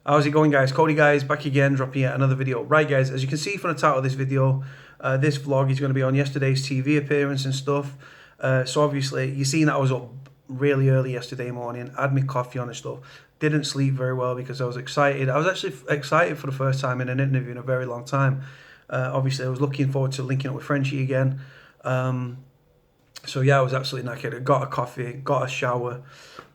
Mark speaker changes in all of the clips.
Speaker 1: How's it going, guys? Cody, guys, back again, dropping yet another video. Right, guys, as you can see from the title of this video, this vlog is going to be on yesterday's TV appearance and stuff. So obviously, you've seen that I was up really early yesterday morning, had my coffee on and stuff. Didn't sleep very well because I was excited. I was actually excited for the first time in an interview in a very long time. Obviously, I was looking forward to linking up with Frenchy again. So yeah, I was absolutely knackered. I got a coffee, got a shower,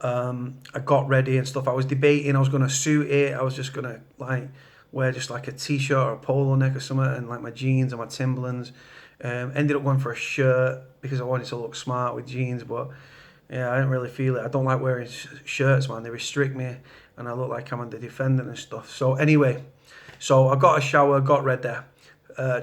Speaker 1: I got ready and stuff. I was debating, I was gonna suit it. I was just gonna like wear just like a t-shirt or a polo neck or something, and like my jeans and my Timberlands. Ended up going for a shirt because I wanted to look smart with jeans, but yeah, I didn't really feel it. I don't like wearing shirts, man. They restrict me, and I look like I'm on the defendant and stuff. So anyway, so I got a shower, got ready.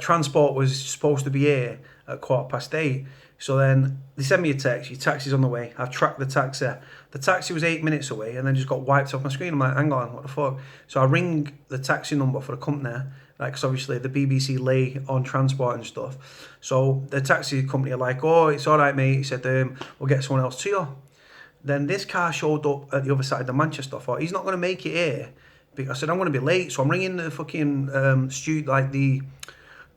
Speaker 1: Transport was supposed to be here at 8:15. So then they sent me a text, your taxi's on the way. I've tracked the taxi. The taxi was 8 minutes away and then just got wiped off my screen. I'm like, hang on, what the fuck? So I ring the taxi number for the company, like, because obviously the BBC lay on transport and stuff. So the taxi company are like, oh, it's all right, mate. He said, we'll get someone else to you. Then this car showed up at the other side of Manchester. I thought, he's not going to make it here. I said, I'm going to be late. So I'm ringing the fucking like the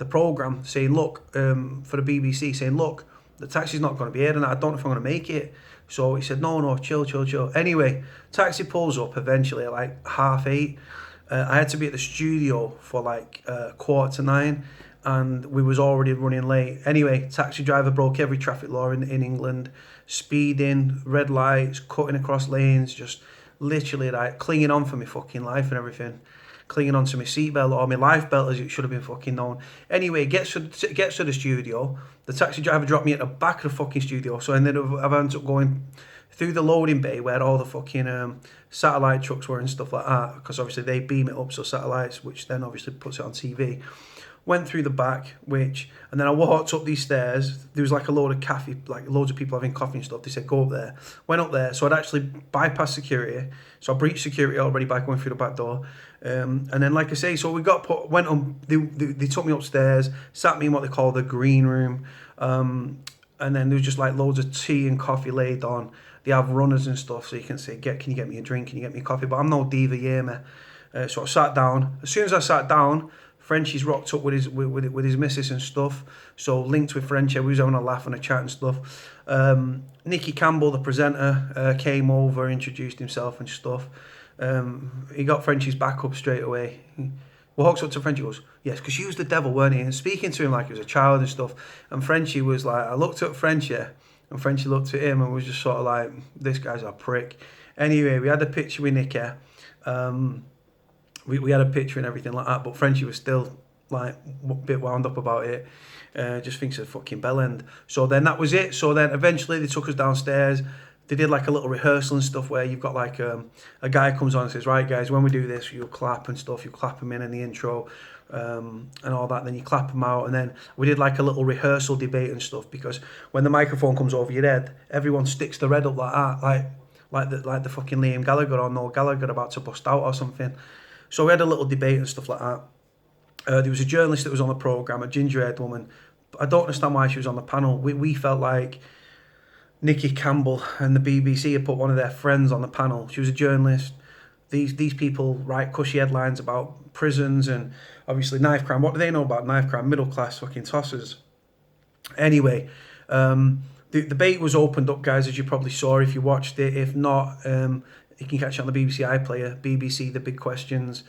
Speaker 1: programme saying, look, for the BBC, saying, look, the taxi's not going to be here and I don't know if I'm going to make it. So he said, no, chill. Anyway, taxi pulls up eventually at like 8:30. I had to be at the studio for like 8:45 and we was already running late. Anyway, taxi driver broke every traffic law in England, speeding, red lights, cutting across lanes, just literally like clinging on for my fucking life and everything. Clinging onto my seatbelt or my life belt as it should have been fucking known. Anyway, gets to the studio. The taxi driver dropped me at the back of the fucking studio, so I ended up going through the loading bay where all the fucking satellite trucks were and stuff like that, because obviously they beam it up, so satellites, which then obviously puts it on TV. Went through the back, and then I walked up these stairs. There was like a load of coffee, like loads of people having coffee and stuff. They said, go up there. Went up there, so I'd actually bypassed security. So I breached security already by going through the back door. And then, like I say, so we went on, they took me upstairs, sat me in what they call the green room. And then there was just like loads of tea and coffee laid on. They have runners and stuff, so you can say, can you get me a drink? Can you get me a coffee? But I'm no diva, yeah, man. So I sat down. As soon as I sat down, Frenchy's rocked up with his missus and stuff. So linked with Frenchy, we was having a laugh and a chat and stuff. Nicky Campbell, the presenter, came over, introduced himself and stuff. He got Frenchy's back up straight away. He walks up to Frenchy, goes, yes, because you was the devil, weren't he? And speaking to him like he was a child and stuff. And Frenchy was like, I looked at Frenchy, and Frenchy looked at him and was just sort of like, this guy's a prick. Anyway, we had a picture with Nicky. We had a picture and everything like that, but Frenchy was still like a bit wound up about it. Just thinks it's a fucking bell end. So then that was it. So then eventually they took us downstairs. They did like a little rehearsal and stuff where you've got like a guy comes on and says, right guys, when we do this, you'll clap and stuff. You clap them in the intro and all that. Then you clap them out. And then we did like a little rehearsal debate and stuff, because when the microphone comes over your head, everyone sticks their head up like that, like the fucking Liam Gallagher or Noel Gallagher about to bust out or something. So we had a little debate and stuff like that. There was a journalist that was on the programme, a ginger-haired woman. I don't understand why she was on the panel. We felt like Nicky Campbell and the BBC had put one of their friends on the panel. She was a journalist. These people write cushy headlines about prisons and obviously knife crime. What do they know about knife crime? Middle class fucking tossers. Anyway, the debate was opened up, guys, as you probably saw if you watched it. If not, you can catch it on the BBC iPlayer, BBC The Big Questions.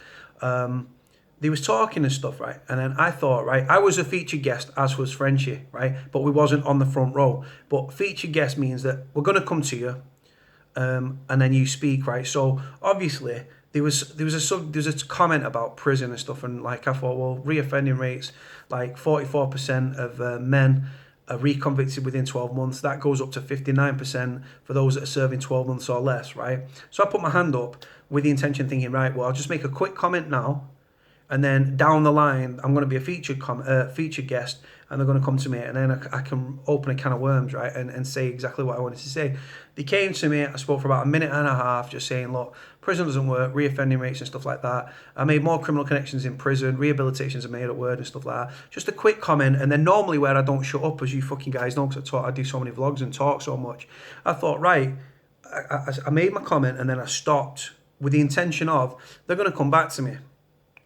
Speaker 1: They was talking and stuff, right? And then I thought, right, I was a featured guest, as was Frenchy, right? But we wasn't on the front row. But featured guest means that we're going to come to you, and then you speak, right? So obviously there was a comment about prison and stuff, and like I thought, well, reoffending rates, like 44% of men are reconvicted within 12 months. That goes up to 59% for those that are serving 12 months or less, right? So I put my hand up with the intention thinking, right, well, I'll just make a quick comment now, and then down the line, I'm going to be a featured guest, and they're going to come to me, and then I can open a can of worms, right, and say exactly what I wanted to say. They came to me, I spoke for about a minute and a half, just saying, look, prison doesn't work, reoffending rates and stuff like that. I made more criminal connections in prison, rehabilitation's a made-up word and stuff like that. Just a quick comment, and then normally where I don't shut up, as you fucking guys know, because I do so many vlogs and talk so much, I thought, right, I made my comment, and then I stopped. with the intention of they're going to come back to me.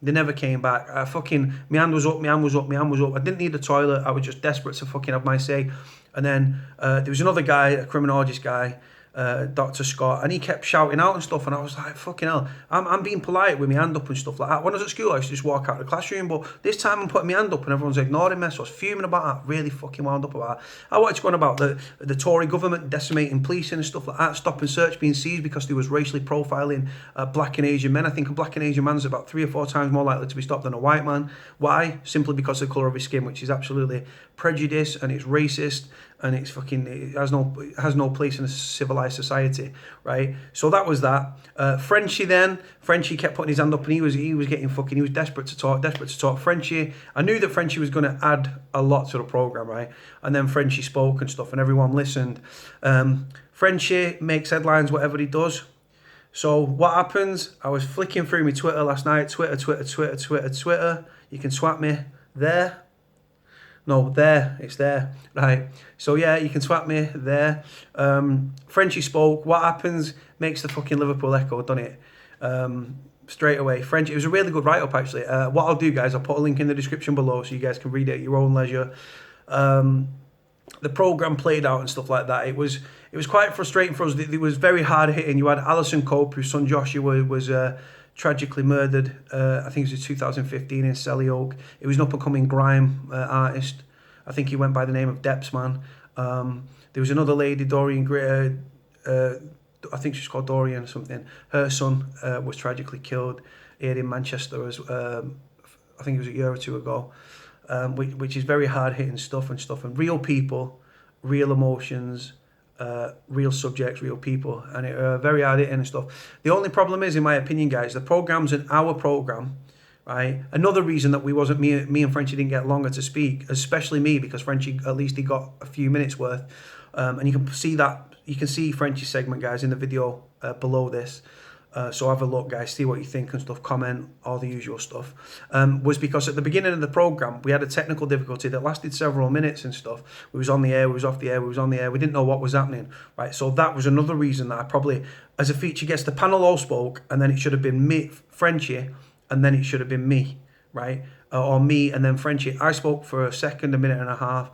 Speaker 1: They never came back. My hand was up, my hand was up, my hand was up. I didn't need the toilet. I was just desperate to fucking have my say. And then there was another guy, a criminologist guy, Dr. Scott, and he kept shouting out and stuff, and I was like, fucking hell, I'm being polite with my hand up and stuff like that. When I was at school, I used to just walk out of the classroom, but this time I'm putting my hand up and everyone's ignoring me, so I was fuming about that, really fucking wound up about that. I wanted to go on about the Tory government decimating policing and stuff like that, stop and search being seized because there was racially profiling black and Asian men. I think a black and Asian man is about 3 or 4 times more likely to be stopped than a white man. Why? Simply because of the colour of his skin, which is absolutely prejudice, and it's racist, and it has no place in a civilized society, right? So that was that. Frenchy kept putting his hand up, and he was desperate to talk. Frenchy, I knew that Frenchy was going to add a lot to the program, right? And then Frenchy spoke and stuff, and everyone listened. Frenchy makes headlines, whatever he does. So what happens? I was flicking through my Twitter last night. Twitter. You can swap me there. No, there, it's there, right? So yeah, you can swap me there. Frenchy spoke. What happens? Makes the fucking Liverpool Echo, done it? Straight away. Frenchy, it was a really good write-up, actually. What I'll do, guys, I'll put a link in the description below so you guys can read it at your own leisure. The programme played out and stuff like that. It was quite frustrating for us. It was very hard-hitting. You had Alison Cope, whose son Joshua was tragically murdered, I think it was in 2015 in Selly Oak. He was an up-and-coming grime artist. I think he went by the name of Depsman. There was another lady, Dorian Gray, I think she's called Dorian or something. Her son was tragically killed here in Manchester, I think it was a year or two ago, which is very hard-hitting stuff, and real people, real emotions, real subjects, real people, and it very hard hitting and stuff. The only problem is, in my opinion, guys, the program's an hour program, right? Another reason that we wasn't me and Frenchy didn't get longer to speak, especially me, because Frenchy at least he got a few minutes worth, and you can see Frenchy's segment, guys, in the video below this. So have a look, guys, see what you think and stuff, comment, all the usual stuff. Was because at the beginning of the programme, we had a technical difficulty that lasted several minutes and stuff. We was on the air, we was off the air, we was on the air. We didn't know what was happening, right? So that was another reason that I probably, as a feature guest, the panel all spoke, and then it should have been me, Frenchy, and then it should have been me, right? Or me and then Frenchy. I spoke for a second, a minute and a half.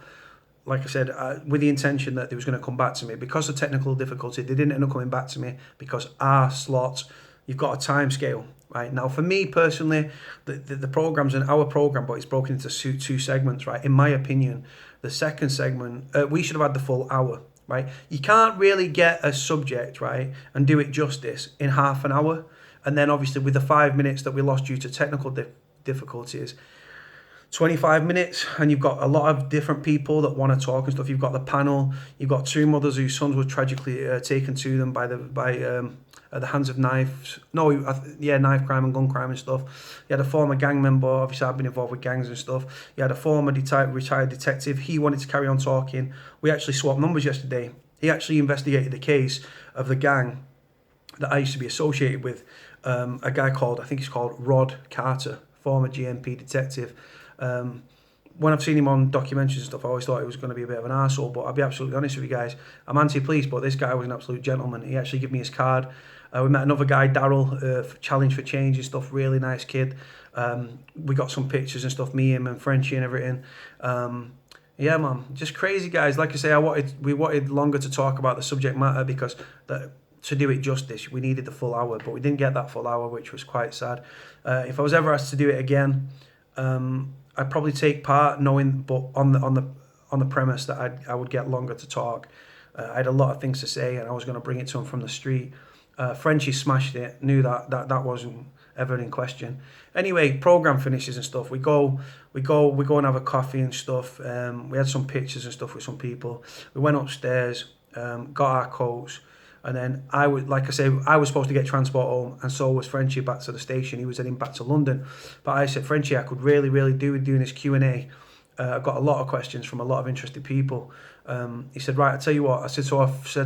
Speaker 1: Like I said, with the intention that they was going to come back to me. Because of technical difficulty, they didn't end up coming back to me because our slots, you've got a time scale, right? Now, for me personally, the program's an hour program, but it's broken into two segments, right? In my opinion, the second segment, we should have had the full hour, right? You can't really get a subject, right, and do it justice in half an hour. And then obviously with the 5 minutes that we lost due to technical difficulties, 25 minutes, and you've got a lot of different people that want to talk and stuff. You've got the panel, you've got 2 mothers whose sons were tragically taken to them by the hands of knife crime and gun crime and stuff. You had a former gang member, obviously I've been involved with gangs and stuff. You had a former retired detective, he wanted to carry on talking. We actually swapped numbers yesterday. He actually investigated the case of the gang that I used to be associated with, a guy called, I think he's called Rod Carter, former GMP detective. When I've seen him on documentaries and stuff, I always thought he was going to be a bit of an arsehole, but I'll be absolutely honest with you guys, I'm anti-police, but this guy was an absolute gentleman. He actually gave me his card. We met another guy, Daryl, Challenge for Change and stuff, really nice kid. We got some pictures and stuff, me, him and Frenchy and everything. Yeah, man, just crazy, guys. Like I say, we wanted longer to talk about the subject matter because to do it justice, we needed the full hour, but we didn't get that full hour, which was quite sad. If I was ever asked to do it again, I'd probably take part, but on the premise that I would get longer to talk. I had a lot of things to say, and I was going to bring it to him from the street. Frenchy smashed it. Knew that wasn't ever in question. Anyway, program finishes and stuff. We go and have a coffee and stuff. We had some pictures and stuff with some people. We went upstairs, got our coats. And then I was supposed to get transport home, and so was Frenchy back to the station. He was heading back to London. But I said, Frenchy, I could really, really do with doing this Q&A. I've got a lot of questions from a lot of interested people. He said, right, I'll tell you what. I said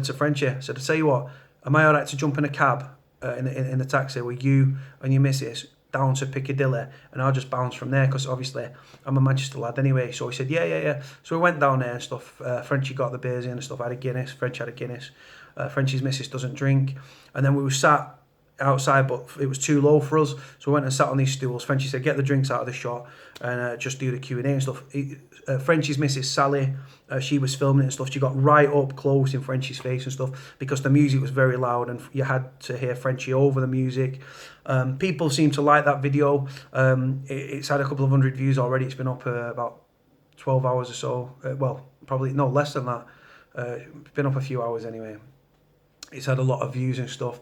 Speaker 1: to Frenchy, I'll tell you what, am I all right to jump in a cab in the taxi with you and your missus down to Piccadilly, and I'll just bounce from there, because obviously I'm a Manchester lad anyway. So he said, yeah. So we went down there and stuff. Frenchy got the beers in and stuff. I had a Guinness. French had a Guinness. Frenchy's missus doesn't drink. And then we were sat outside, but it was too low for us, so we went and sat on these stools. Frenchy said, get the drinks out of the shot and just do the Q&A and stuff. Frenchy's missus Sally, she was filming it and stuff. She got right up close in Frenchy's face and stuff because the music was very loud and you had to hear Frenchy over the music. People seem to like that video. It's had a couple of hundred views already. It's been up about 12 hours or so. Well, probably no less than that. It's been up a few hours anyway. It's had a lot of views and stuff.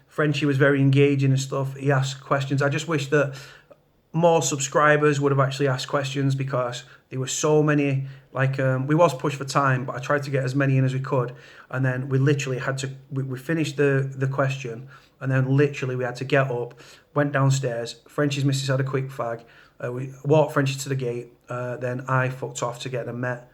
Speaker 1: Frenchy was very engaging and stuff. He asked questions. I just wish that more subscribers would have actually asked questions because there were so many. Like we was pushed for time, but I tried to get as many in as we could, and then we literally had to. We finished the question, and then literally we had to get up, went downstairs. Frenchy's missus had a quick fag. We walked Frenchy to the gate. Then I fucked off to get them met.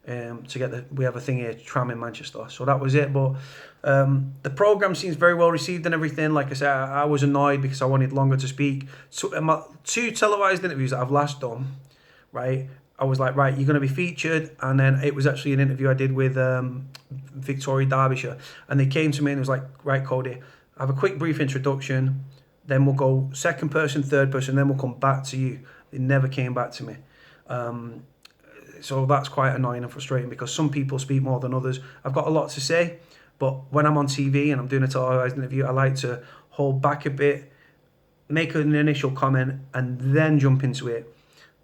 Speaker 1: We have a thing here, tram in Manchester, so that was it. But the program seems very well received and everything. Like I said, I was annoyed because I wanted longer to speak. So my 2 televised interviews that I've last done, right, I was like, right, you're going to be featured, and then it was actually an interview I did with Victoria Derbyshire, and they came to me and it was like, right, Cody, have a quick brief introduction, then we'll go second person, third person, then we'll come back to you. They never came back to me. So that's quite annoying and frustrating because some people speak more than others. I've got a lot to say, but when I'm on TV and I'm doing a televised interview, I like to hold back a bit, make an initial comment, and then jump into it.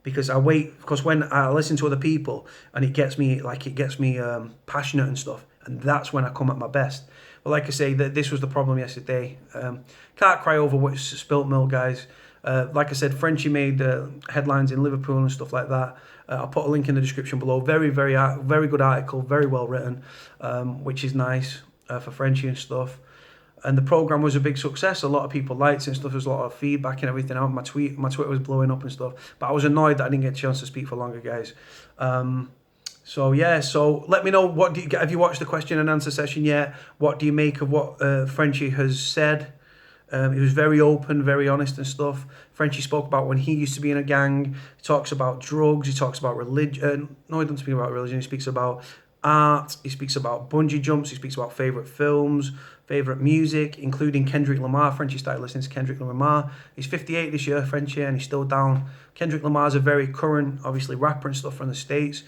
Speaker 1: Because I wait, because when I listen to other people and it gets me passionate and stuff, and that's when I come at my best. But like I say, this was the problem yesterday. Can't cry over what's spilt milk, guys. Like I said, Frenchy made headlines in Liverpool and stuff like that. I'll put a link in the description below. Very good article, very well written, which is nice for Frenchy and stuff. And the program was a big success. A lot of people liked it and stuff. There's a lot of feedback and everything. My Twitter was blowing up and stuff. But I was annoyed that I didn't get a chance to speak for longer, guys. So yeah. So let me know, have you watched the question and answer session yet? What do you make of what Frenchy has said? He was very open, very honest and stuff. Frenchy spoke about when he used to be in a gang. He talks about drugs. He talks about religion. No, he doesn't speak about religion. He speaks about art. He speaks about bungee jumps. He speaks about favourite films, favourite music, including Kendrick Lamar. Frenchy started listening to Kendrick Lamar. He's 58 this year, Frenchy, and he's still down. Kendrick Lamar's a very current, obviously, rapper and stuff from the States.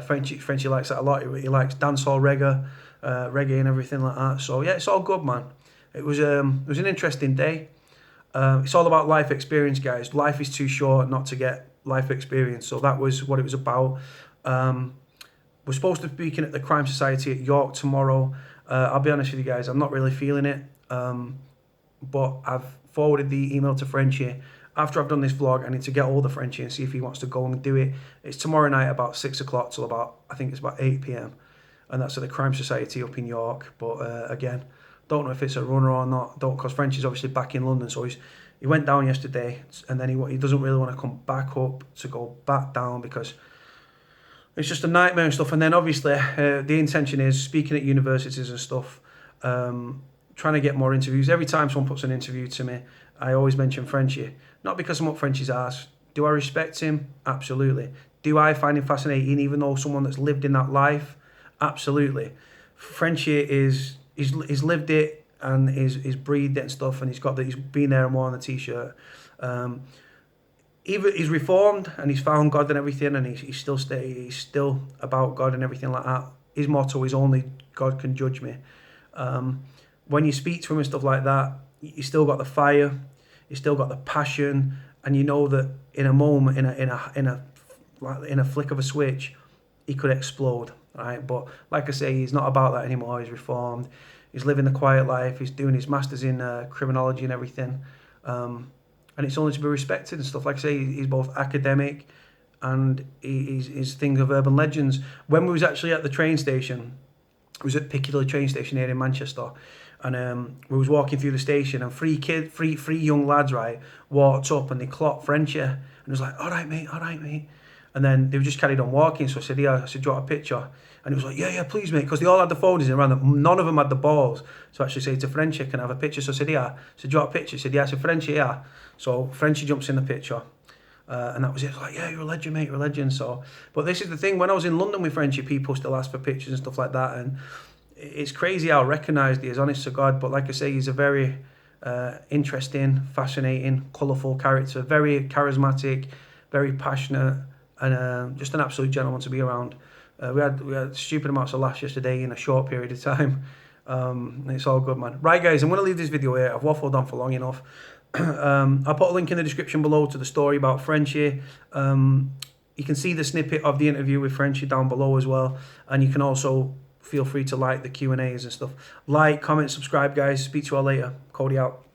Speaker 1: Frenchy likes that a lot. He likes dancehall reggae and everything like that. So yeah, it's all good, man. It was an interesting day. It's all about life experience, guys. Life is too short not to get life experience. So that was what it was about. We're supposed to be speaking at the Crime Society at York tomorrow. I'll be honest with you guys, I'm not really feeling it. But I've forwarded the email to Frenchy. After I've done this vlog, I need to get hold of Frenchy and see if he wants to go and do it. It's tomorrow night about 6 o'clock till about, I think it's about 8 p.m. And that's at the Crime Society up in York. But again, don't know if it's a runner or not. Don't, because Frenchy's obviously back in London, so he went down yesterday, and then he doesn't really want to come back up to go back down because it's just a nightmare and stuff. And then obviously the intention is speaking at universities and stuff, trying to get more interviews. Every time someone puts an interview to me, I always mention Frenchy. Not because I'm up Frenchy's ass. Do I respect him? Absolutely. Do I find him fascinating, even though someone that's lived in that life? Absolutely. Frenchy he's lived it and he's breathed it and stuff, and he's been there and worn the t-shirt. He's reformed and he's found God and everything, and he's still about God and everything like that. His motto is only God can judge me. When you speak to him and stuff like that, you still got the fire, you still got the passion, and you know that in a moment, in a flick of a switch, he could explode. Right, but like I say, he's not about that anymore. He's reformed. He's living the quiet life. He's doing his masters in criminology and everything, and it's only to be respected and stuff. Like I say, he's both academic and he's things of urban legends. When we was actually at the train station, it was at Piccadilly train station here in Manchester, and we was walking through the station, and three young lads, right, walked up and they clocked Frenchy, and it was like, all right, mate. And then they just carried on walking. So I said, yeah. I said, do you want a picture? And he was like, yeah, please, mate. Because they all had the phones in around them. None of them had the balls. So I actually say to Frenchy, can I have a picture? So I said, yeah. I said, do you want a picture? He said, yeah. I said, Frenchy, yeah. So Frenchy jumps in the picture. And that was it. I was like, yeah, you're a legend, mate. You're a legend. So, but this is the thing. When I was in London with Frenchy, people still ask for pictures and stuff like that. And it's crazy how recognised he is, honest to God. But like I say, he's a very interesting, fascinating, colourful character, very charismatic, very passionate, and just an absolute gentleman to be around. We had stupid amounts of laughs yesterday in a short period of time. It's all good, man. Right, guys, I'm going to leave this video here. I've waffled on for long enough. I'll put a link in the description below to the story about Frenchy. You can see the snippet of the interview with Frenchy down below as well, and you can also feel free to like the Q&As and stuff. Like, comment, subscribe, guys. Speak to you all later. Cody out.